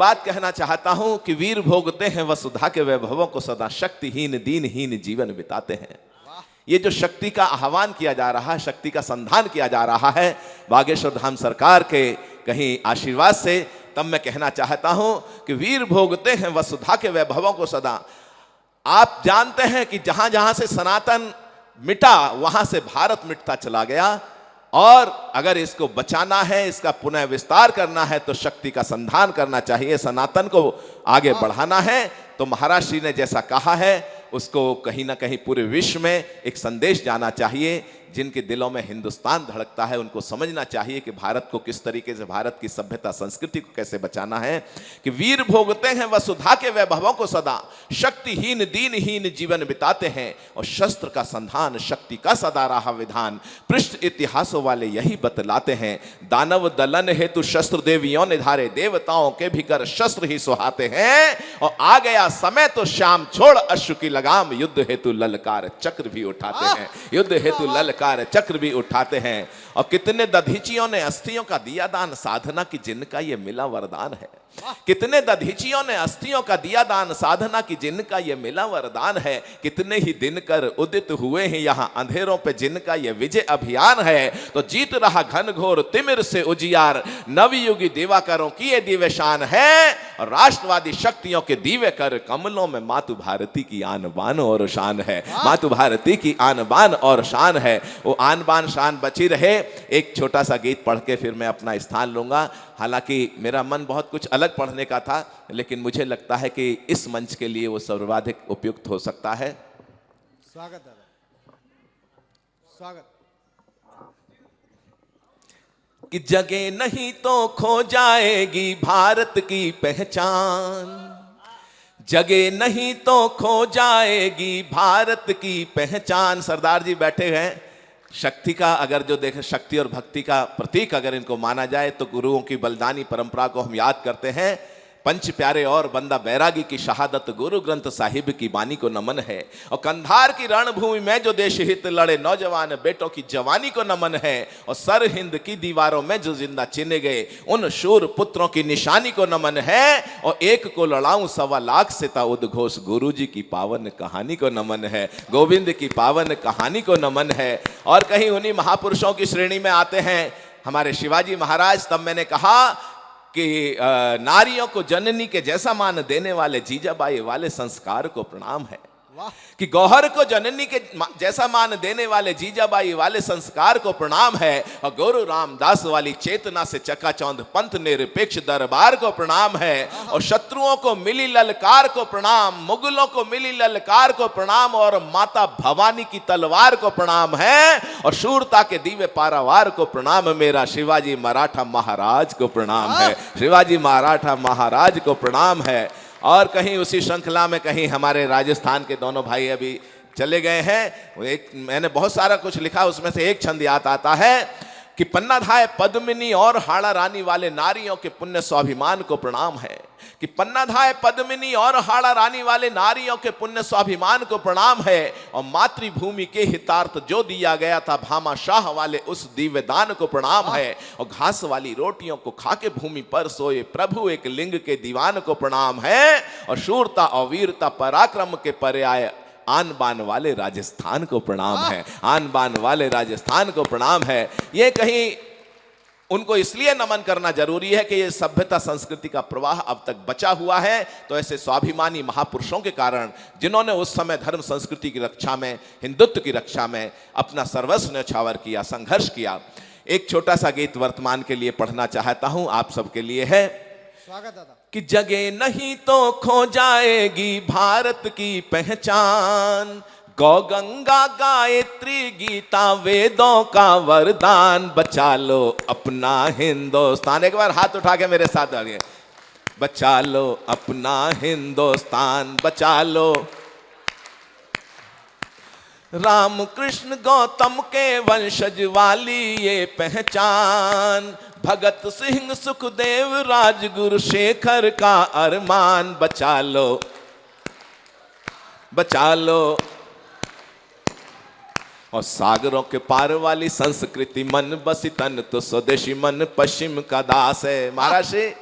बात कहना चाहता हूं कि वीर भोगते हैं वसुधा के वैभवों को सदा, शक्तिहीन दीनहीन जीवन बिताते हैं। ये जो शक्ति का आह्वान किया जा रहा है, शक्ति का संधान किया जा रहा है बागेश्वर धाम सरकार के कहीं आशीर्वाद से, तब मैं कहना चाहता हूं कि वीर भोगते हैं वसुधा के वैभवों को सदा। आप जानते हैं कि जहां जहां से सनातन मिटा वहां से भारत मिटता चला गया, और अगर इसको बचाना है, इसका पुनः विस्तार करना है तो शक्ति का संधान करना चाहिए, सनातन को आगे बढ़ाना है। तो महाराज श्री ने जैसा कहा है उसको कहीं ना कहीं पूरे विश्व में एक संदेश जाना चाहिए। जिनके दिलों में हिंदुस्तान धड़कता है उनको समझना चाहिए कि भारत को किस तरीके से, भारत की सभ्यता संस्कृति को कैसे बचाना है। कि वीर भोगते हैं वसुधा के वैभवों को सदा, शक्तिहीन दीनहीन जीवन बिताते हैं, और शस्त्र का संधान शक्ति का सदा रहा विधान। पृष्ठ इतिहासों वाले यही बतलाते हैं, दानव दलन हेतु शस्त्र देवियों ने धारे, देवताओं के भी कर शस्त्र ही सुहाते हैं। और आ गया समय तो श्याम छोड़ अश्रु की लगाम, युद्ध हेतु ललकार चक्र भी उठाते हैं, युद्ध हेतु ललकार चक्र भी उठाते हैं। और कितने दधीचियों ने अस्थियों का दिया दान, साधना की जिनका ये मिला वरदान है। कितने दधीचियों ने अस्थियों का दिया दान, साधना की जिनका ये मिला वरदान है। कितने ही दिनकर उदित हुए हैं यहाँ अंधेरों पे, जिनका ये विजय अभियान है। तो जीत रहा घन घोर तिमिर से उजियार, नवयुगी दिवाकरों की ये दिव्य शान है। और राष्ट्रवादी शक्तियों के दिव्य कर कमलों में मातु भारती की आन बान और शान है, मातु भारती की आन बान और शान है। वो आन बान शान बची रहे। एक छोटा सा गीत पढ़ के फिर मैं अपना स्थान लूंगा। हालांकि मेरा मन बहुत कुछ अलग पढ़ने का था, लेकिन मुझे लगता है कि इस मंच के लिए वो सर्वाधिक उपयुक्त हो सकता है। स्वागत दादा, स्वागत। कि जगह नहीं तो खो जाएगी भारत की पहचान, जगह नहीं तो खो जाएगी भारत की पहचान। सरदार जी बैठे हैं। शक्ति का अगर जो देखें, शक्ति और भक्ति का प्रतीक अगर इनको माना जाए तो गुरुओं की बलिदानी परंपरा को हम याद करते हैं। पंच प्यारे और बंदा बैरागी की शहादत, गुरु ग्रंथ साहिब की बानी को नमन है। और कंधार की रणभूमि में जो देश हित लड़े नौजवान बेटों की जवानी को नमन है। और सर हिंद की दीवारों में जो जिंदा चिने गए उन शूर पुत्रों की निशानी को नमन है। और एक को लड़ाऊं 1.25 लाख से था उद्घोष, गुरु जी की पावन कहानी को नमन है, गोविंद की पावन कहानी को नमन है। और कहीं उन्हीं महापुरुषों की श्रेणी में आते हैं हमारे शिवाजी महाराज। तब मैंने कहा कि नारियों को जननी के जैसा मान देने वाले जीजाबाई वाले संस्कार को प्रणाम है। कि गौहर को जननी के जैसा मान देने वाले जीजाबाई वाले संस्कार को प्रणाम है। और गुरु रामदास वाली चेतना से चकाचौंध पंथ निरपेक्ष दरबार को प्रणाम है। और शत्रुओं को मिली ललकार को प्रणाम, मुगलों को मिली ललकार को प्रणाम, और माता भवानी की तलवार को प्रणाम है। और शूरता के दिव्य पारावार को प्रणाम, मेरा शिवाजी मराठा महाराज को प्रणाम है, शिवाजी मराठा महाराज को प्रणाम है। और कहीं उसी श्रृंखला में कहीं हमारे राजस्थान के दोनों भाई अभी चले गए हैं। एक मैंने बहुत सारा कुछ लिखा, उसमें से एक छंद याद आता है कि पन्नाधाय पद्मिनी और हाड़ा रानी वाले नारियों के पुण्य स्वाभिमान को प्रणाम है। कि पन्नाधाय पद्मिनी और हाड़ा रानी वाले नारियों के पुण्य स्वाभिमान को प्रणाम है। और मातृभूमि के हितार्थ जो दिया गया था भामा शाह वाले उस दिव्य दान को प्रणाम है। और घास वाली रोटियों को खाके भूमि पर सोए प्रभु एक लिंग के दीवान को प्रणाम है। और शूरता और वीरता पराक्रम के पर्याय आन बान वाले राजस्थान को प्रणाम है, आन बान वाले राजस्थान को प्रणाम है। ये कहीं उनको इसलिए नमन करना जरूरी है कि ये सभ्यता संस्कृति का प्रवाह अब तक बचा हुआ है। तो ऐसे स्वाभिमानी महापुरुषों के कारण, जिन्होंने उस समय धर्म संस्कृति की रक्षा में, हिंदुत्व की रक्षा में अपना सर्वस्व न्यौछावर किया, संघर्ष किया। एक छोटा सा गीत वर्तमान के लिए पढ़ना चाहता हूं, आप सबके लिए है। स्वागत दादा। कि जगह नहीं तो खो जाएगी भारत की पहचान, गौ गंगा गायत्री गीता वेदों का वरदान, बचा लो अपना हिंदुस्तान। एक बार हाथ उठा के मेरे साथ आगे, बचा लो अपना हिंदुस्तान, बचा लो। राम कृष्ण गौतम के वंशज वाली ये पहचान, भगत सिंह सुखदेव राजगुरु शेखर का अरमान, बचा लो, बचा लो। और सागरों के पार वाली संस्कृति, मन बसी तन तो स्वदेशी मन, पश्चिम का दास है। महाराज जी,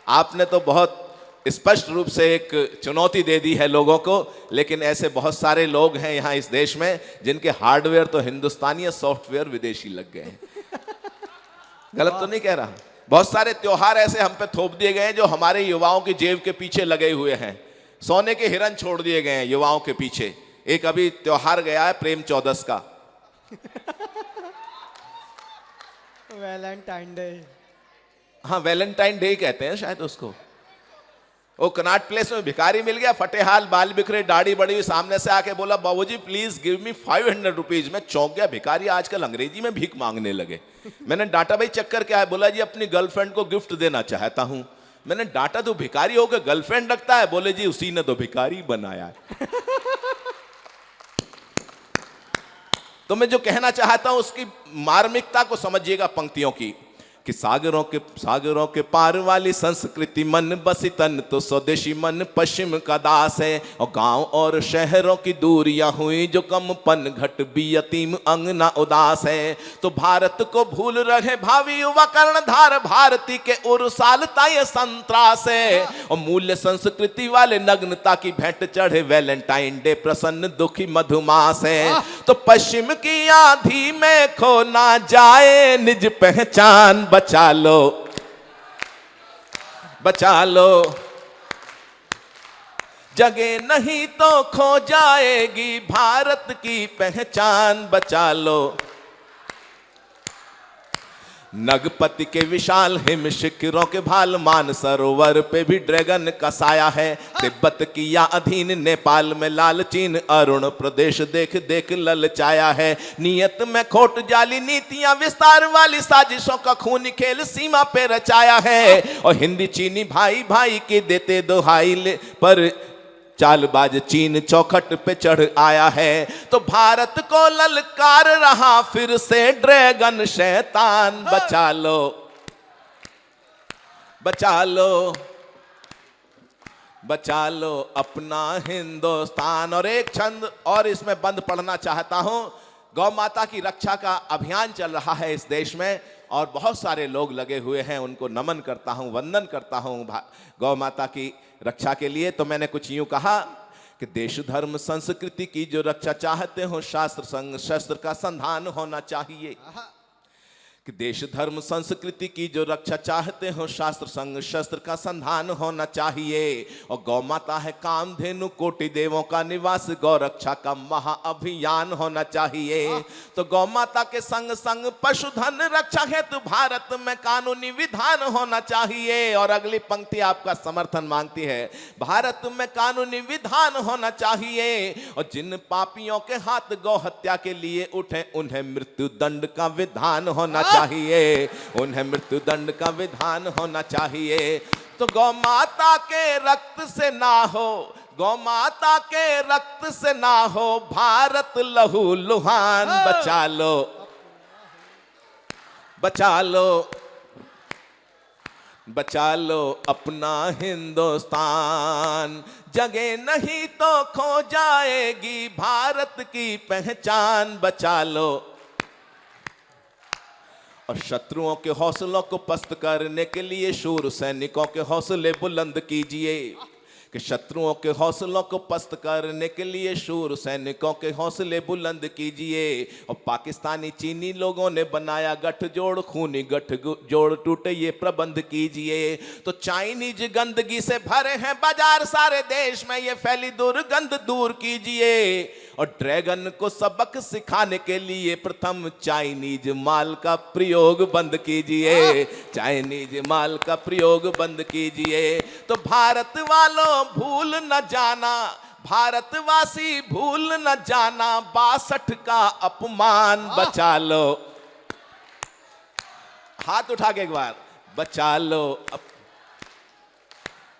आपने तो बहुत स्पष्ट रूप से एक चुनौती दे दी है लोगों को, लेकिन ऐसे बहुत सारे लोग हैं यहाँ इस देश में जिनके हार्डवेयर तो हिंदुस्तानी है, सॉफ्टवेयर विदेशी लग गए हैं। गलत तो नहीं कह रहा? बहुत सारे त्योहार ऐसे हम पे थोप दिए गए हैं जो हमारे युवाओं की जेब के पीछे लगे हुए हैं। सोने के हिरन छोड़ दिए गए हैं युवाओं के पीछे। एक अभी त्योहार गया है प्रेम चौदस का, वैलेंटाइन डे। हाँ वैलेंटाइन डे कहते हैं शायद उसको। वो कनाट प्लेस में भिखारी मिल गया, फटेहाल, बाल बिखरे, दाढ़ी बड़ी हुई, सामने से आके बोला बाबूजी प्लीज गिव मी 500 रुपीज। में चौंक गया, भिखारी आजकल अंग्रेजी में भीख मांगने लगे। मैंने डांटा भाई चक्कर क्या है? बोला जी अपनी गर्लफ्रेंड को गिफ्ट देना चाहता हूं। मैंने डांटा तो भिखारी होकर गर्लफ्रेंड रखता है? बोले जी उसी ने तो भिखारी बनाया है। तो मैं जो कहना चाहता हूं उसकी मार्मिकता को समझिएगा पंक्तियों की, कि सागरों के पार वाली संस्कृति मन बसी तन तो स्वदेशी मन पश्चिम का दास है। और गांव और शहरों की दूरियां हुई जो कम पन घट भी यतीम अंगना उदास है। तो भारत को भूल रहे भावी युवा कर्णधार, भारती के उर्सालता ये संत्रास है। और मूल्य संस्कृति वाले नग्नता की भेंट चढ़े वैलेंटाइन डे प्रसन्न दुखी मधुमास है। तो पश्चिम की आंधी में खो ना जाए निज पहचान, बचा लो बचा लो, जगह नहीं तो खो जाएगी भारत की पहचान, बचा लो। नगपति के विशाल हिम शिखरों के भाल, मान सरोवर पे भी ड्रैगन का साया है। तिब्बत की या अधीन नेपाल में लाल चीन, अरुण प्रदेश देख देख ललचाया है। नियत में खोट जाली नीतियां विस्तार वाली साजिशों का खूनी खेल सीमा पे रचाया है। और हिंदी चीनी भाई भाई के देते दुहाई पर चालबाज चीन चौखट पे चढ़ आया है। तो भारत को ललकार रहा फिर से ड्रैगन शैतान, बचा लो बचा लो बचा लो अपना हिंदुस्तान। और एक छंद और इसमें बंद पढ़ना चाहता हूं। गौ माता की रक्षा का अभियान चल रहा है इस देश में और बहुत सारे लोग लगे हुए हैं, उनको नमन करता हूं, वंदन करता हूं गौ माता की रक्षा के लिए। तो मैंने कुछ यूं कहा कि देश धर्म संस्कृति की जो रक्षा चाहते हो, शास्त्र संग शस्त्र का संधान होना चाहिए। कि देश धर्म संस्कृति की जो रक्षा चाहते हो, शास्त्र संग शस्त्र का संधान होना चाहिए। और गौ माता है कामधेनु कोटि देवों का निवास, गौ रक्षा का महाअभियान होना चाहिए। तो गौ माता के संग संग पशुधन रक्षा हेतु भारत में कानूनी विधान होना चाहिए। और अगली पंक्ति आपका समर्थन मांगती है, भारत में कानूनी विधान होना चाहिए। और जिन पापियों के हाथ गौ हत्या के लिए उठे उन्हें मृत्यु दंड का विधान होना चाहिए, उन्हें मृत्यु दंड का विधान होना चाहिए। तो गौ माता के रक्त से ना हो, गौ माता के रक्त से ना हो भारत लहू लुहान, बचा लो बचा लो बचा लो अपना हिंदुस्तान, जगह नहीं तो खो जाएगी भारत की पहचान, बचा लो। और शत्रुओं के हौसलों को पस्त करने के लिए शूर सैनिकों के हौसले बुलंद कीजिए। कि शत्रुओं के हौसलों को पस्त करने के लिए शूर सैनिकों के हौसले बुलंद कीजिए। और पाकिस्तानी चीनी लोगों ने बनाया गठजोड़, खूनी गठजोड़ टूटे ये प्रबंध कीजिए। तो चाइनीज गंदगी से भरे हैं बाजार सारे देश में, ये फैली दुर्गंध दूर कीजिए। और ड्रैगन को सबक सिखाने के लिए प्रथम चाइनीज माल का प्रयोग बंद कीजिए, चाइनीज माल का प्रयोग बंद कीजिए। तो भारत वालों भूल न जाना, भारतवासी भूल न जाना 62 का अपमान, बचा लो। हाथ उठा के एक बार, बचा लो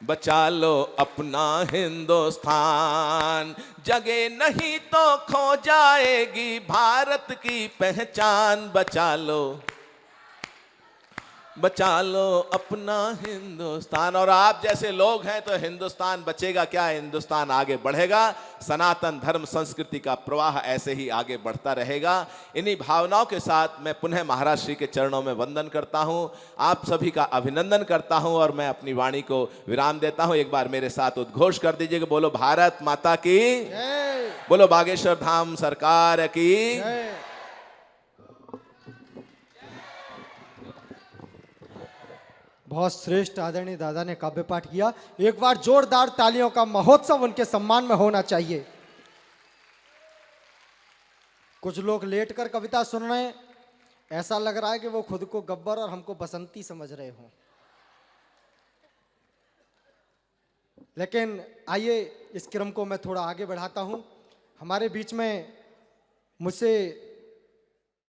बचा लो अपना हिंदुस्तान, जगह नहीं तो खो जाएगी भारत की पहचान, बचा लो बचा लो अपना हिंदुस्तान। और आप जैसे लोग हैं तो हिंदुस्तान बचेगा क्या, हिंदुस्तान आगे बढ़ेगा। सनातन धर्म संस्कृति का प्रवाह ऐसे ही आगे बढ़ता रहेगा। इन्हीं भावनाओं के साथ मैं पुनः महाराज श्री के चरणों में वंदन करता हूं, आप सभी का अभिनंदन करता हूं और मैं अपनी वाणी को विराम देता हूं। एक बार मेरे साथ उद्घोष कर दीजिए कि बोलो भारत माता की, जय बोलो बागेश्वर धाम सरकार की। जय। बहुत श्रेष्ठ आदरणीय दादा ने काव्य पाठ किया। एक बार जोरदार तालियों का महोत्सव उनके सम्मान में होना चाहिए। कुछ लोग लेट कर कविता सुन रहे हैं, ऐसा लग रहा है कि वो खुद को गब्बर और हमको बसंती समझ रहे हों। लेकिन आइए इस क्रम को मैं थोड़ा आगे बढ़ाता हूं। हमारे बीच में मुझसे